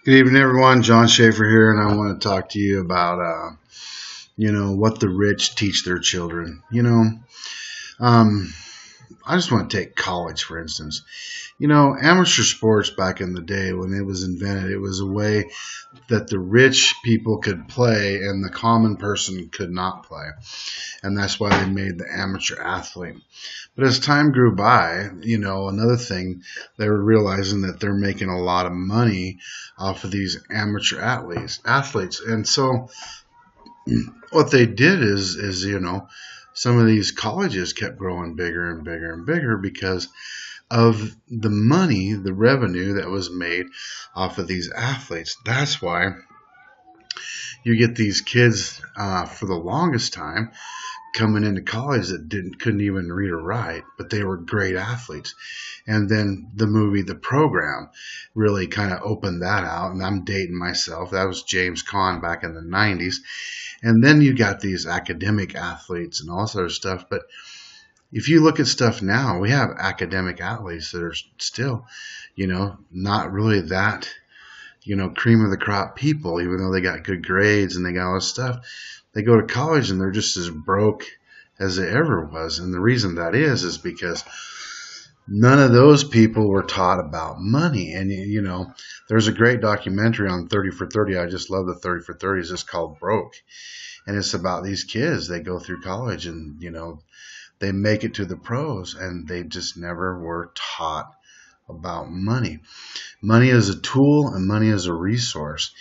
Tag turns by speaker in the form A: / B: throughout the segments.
A: Good evening, everyone. John Schaefer here, and I want to talk to you about, what the rich teach their children. Um, I just want to take college, for instance. Amateur sports back in the day when it was invented, it was a way that the rich people could play and the common person could not play. And that's why they made the amateur athlete. But as time grew by, another thing, they were realizing that they're making a lot of money off of these amateur athletes. And so what they did is some of these colleges kept growing bigger and bigger and bigger because of the money, the revenue that was made off of these athletes. That's why you get these kids for the longest time coming into college that couldn't even read or write, but they were great athletes. And then the movie The Program really kind of opened that out, and I'm dating myself. That was James Caan back in the 90s. And then you got these academic athletes and all sort of stuff. But if you look at stuff now, we have academic athletes that are still, not really that, cream of the crop people, even though they got good grades and they got all this stuff. They go to college and they're just as broke as they ever was. And the reason that is because none of those people were taught about money. And, there's a great documentary on 30 for 30. I just love the 30 for 30. It's just called Broke. And it's about these kids. They go through college and, they make it to the pros and they just never were taught about money. Money is a tool and money is a resource.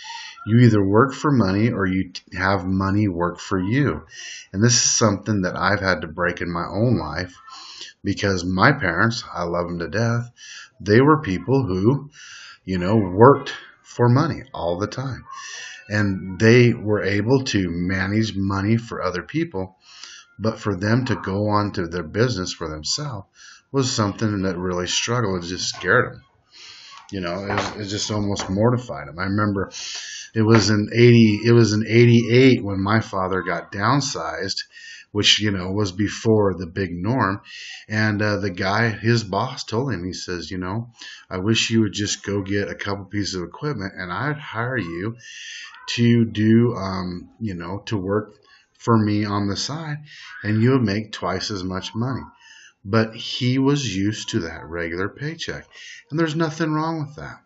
A: You either work for money or you have money work for you. And this is something that I've had to break in my own life because my parents, I love them to death, they were people who, worked for money all the time. And they were able to manage money for other people. But for them to go on to their business for themselves was something that really struggled. It just scared them. It just almost mortified them. I remember it was in 88 when my father got downsized, which, was before the big norm. And the guy, his boss told him, he says, I wish you would just go get a couple pieces of equipment and I'd hire you to do, to work for me on the side and you would make twice as much money. But he was used to that regular paycheck. And there's nothing wrong with that.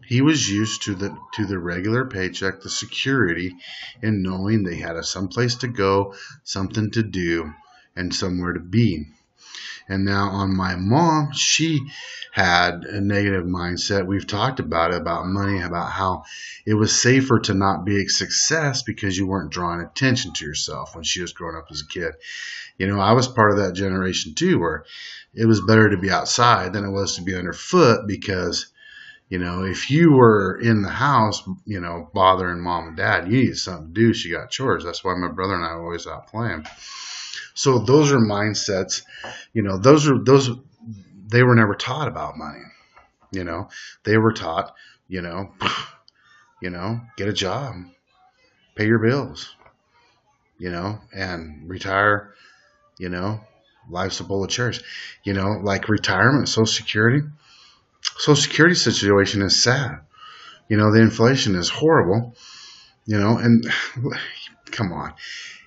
A: He was used to the regular paycheck, the security, in knowing they had someplace to go, something to do, and somewhere to be. And now on my mom, she had a negative mindset. We've talked about it, about money, about how it was safer to not be a success because you weren't drawing attention to yourself when she was growing up as a kid. I was part of that generation too, where it was better to be outside than it was to be underfoot because, if you were in the house, bothering mom and dad, you needed something to do. So you got chores. That's why my brother and I were always out playing. So those are mindsets, they were never taught about money. They were taught, get a job, pay your bills, and retire, life's a bowl of cherries, like retirement, Social Security situation is sad. The inflation is horrible, and come on.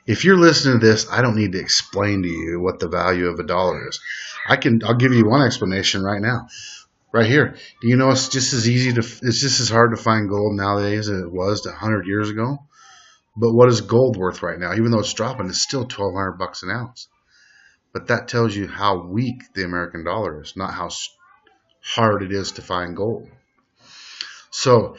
A: If you're listening to this, I don't need to explain to you what the value of a dollar is. I'll give you one explanation right now. Right here. Do you know it's just as hard to find gold nowadays as it was 100 years ago? But what is gold worth right now? Even though it's dropping, it's still $1,200 an ounce. But that tells you how weak the American dollar is, not how hard it is to find gold. So,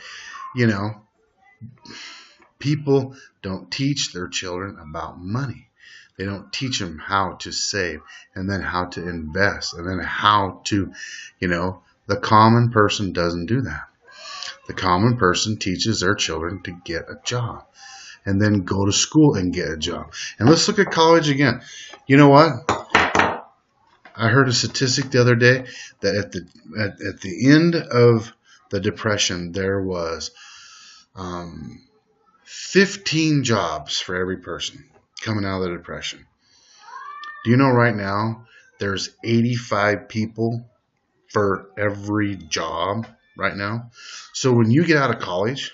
A: people don't teach their children about money. They don't teach them how to save and then how to invest and then how to, the common person doesn't do that. The common person teaches their children to get a job and then go to school and get a job. And let's look at college again. You know what? I heard a statistic the other day that at the end of the Depression, there was 15 jobs for every person coming out of the Depression. Do you know right now there's 85 people for every job right now? So when you get out of college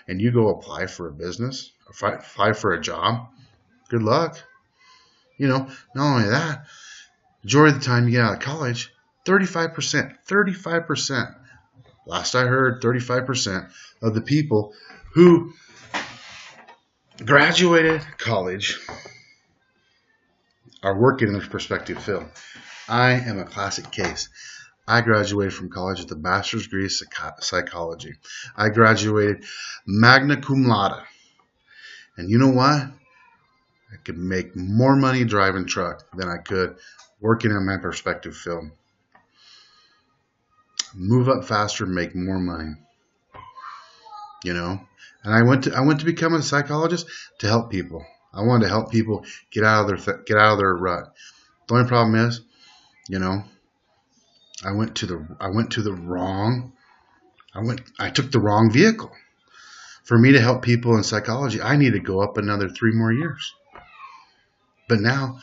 A: and you go apply for a business, apply for a job, good luck. Not only that, majority of the time you get out of college, 35%, last I heard, 35% of the people who graduated college are working in their prospective field. I am a classic case. I graduated from college with a bachelor's degree in psychology. I graduated magna cum laude. And you know what? I could make more money driving truck than I could working in my prospective field. Move up faster, make more money. And I went to become a psychologist to help people. I wanted to help people get out of their rut. The only problem is, I took the wrong vehicle. For me to help people in psychology, I need to go up another 3 more years. But now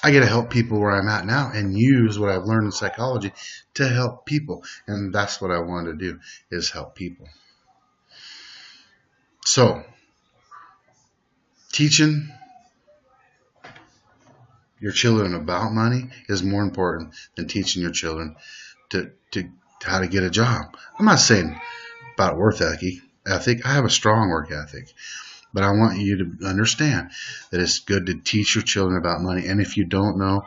A: I get to help people where I'm at now and use what I've learned in psychology to help people. And that's what I wanted to do, is help people. So, teaching your children about money is more important than teaching your children to how to get a job. I'm not saying about work ethic. I have a strong work ethic. But I want you to understand that it's good to teach your children about money. And if you don't know,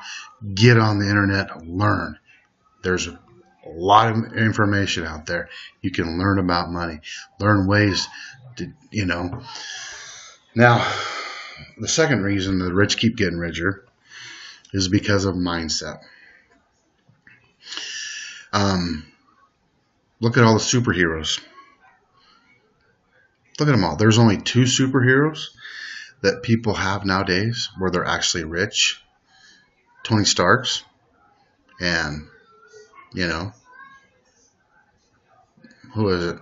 A: get on the internet, learn. There's a lot of information out there. You can learn about money, learn ways to, Now, the second reason the rich keep getting richer is because of mindset. Look at all the superheroes. Look at them all. There's only 2 superheroes that people have nowadays where they're actually rich. Tony Stark's and, who is it?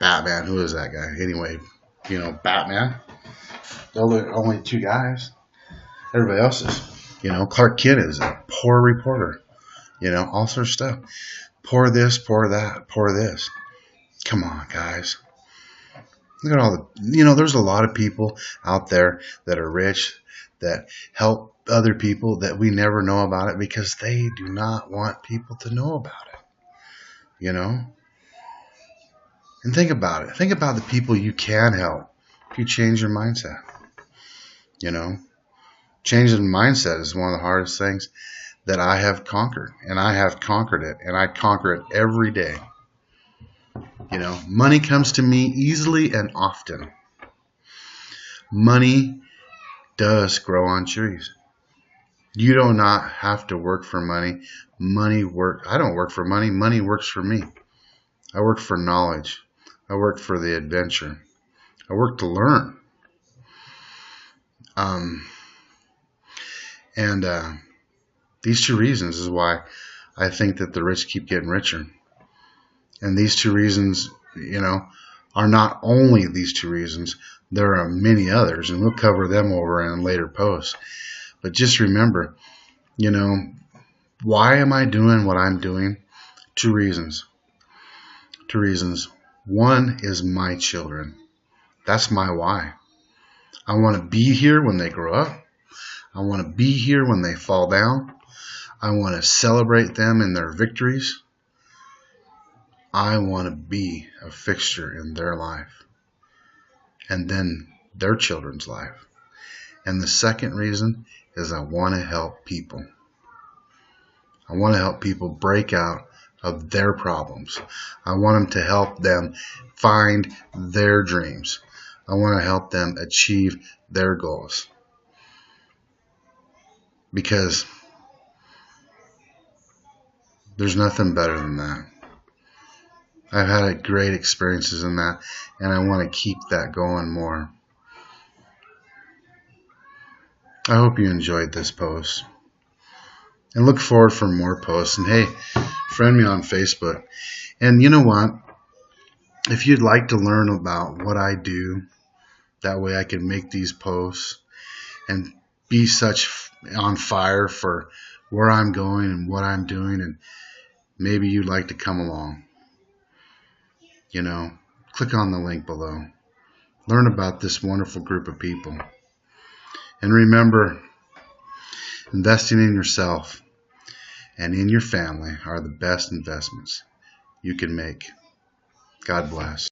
A: Batman. Who is that guy? Anyway, Batman. They're only 2 guys. Everybody else is, Clark Kent is a poor reporter. All sorts of stuff. Pour this, pour that, pour this. Come on, guys. Look at all there's a lot of people out there that are rich that help other people that we never know about it because they do not want people to know about it. And think about it. Think about the people you can help if you change your mindset. Changing mindset is one of the hardest things that I have conquered, and I have conquered it, and I conquer it every day. Money comes to me easily and often. Money does grow on trees. You do not have to work for money. I don't work for money. Money works for me. I work for knowledge. I work for the adventure. I work to learn. These 2 reasons is why I think that the rich keep getting richer. And these 2 reasons, are not only these 2 reasons. There are many others, and we'll cover them over in later posts. But just remember, why am I doing what I'm doing? 2 reasons. 2 reasons. One is my children. That's my why. I want to be here when they grow up. I want to be here when they fall down. I want to celebrate them in their victories. I want to be a fixture in their life and then their children's life. And the second reason is I want to help people. I want to help people break out of their problems. I want to help them find their dreams. I want to help them achieve their goals. Because there's nothing better than that. I've had great experiences in that, and I want to keep that going more. I hope you enjoyed this post, and look forward for more posts. And hey, friend me on Facebook. And you know what? If you'd like to learn about what I do, that way I can make these posts and be such on fire for where I'm going and what I'm doing, and maybe you'd like to come along. click on the link below. Learn about this wonderful group of people. And remember, investing in yourself and in your family are the best investments you can make. God bless.